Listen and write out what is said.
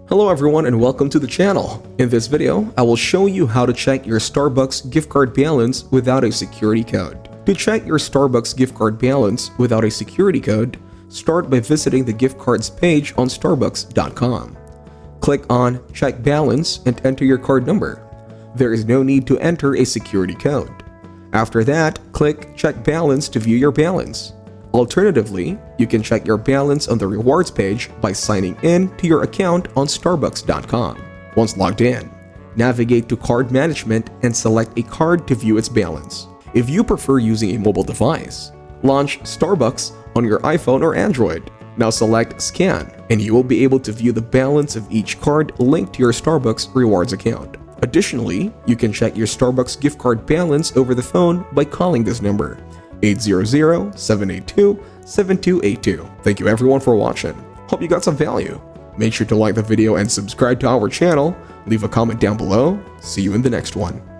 Hello everyone and welcome to the channel. In this video, I will show you how to check your Starbucks gift card balance without a security code. To check your Starbucks gift card balance without a security code, start by visiting the gift cards page on starbucks.com. Click on Check Balance and enter your card number. There is no need to enter a security code. After that, click Check Balance to view your balance. Alternatively, you can check your balance on the rewards page by signing in to your account on starbucks.com. Once logged in, navigate to Card Management and select a card to view its balance. If you prefer using a mobile device, launch Starbucks on your iPhone or Android. Now select Scan, and you will be able to view the balance of each card linked to your Starbucks rewards account. Additionally, you can check your Starbucks gift card balance over the phone by calling this number, 800-782-7282. Thank you everyone for watching. Hope you got some value. Make sure to like the video and subscribe to our channel. Leave a comment down below. See you in the next one.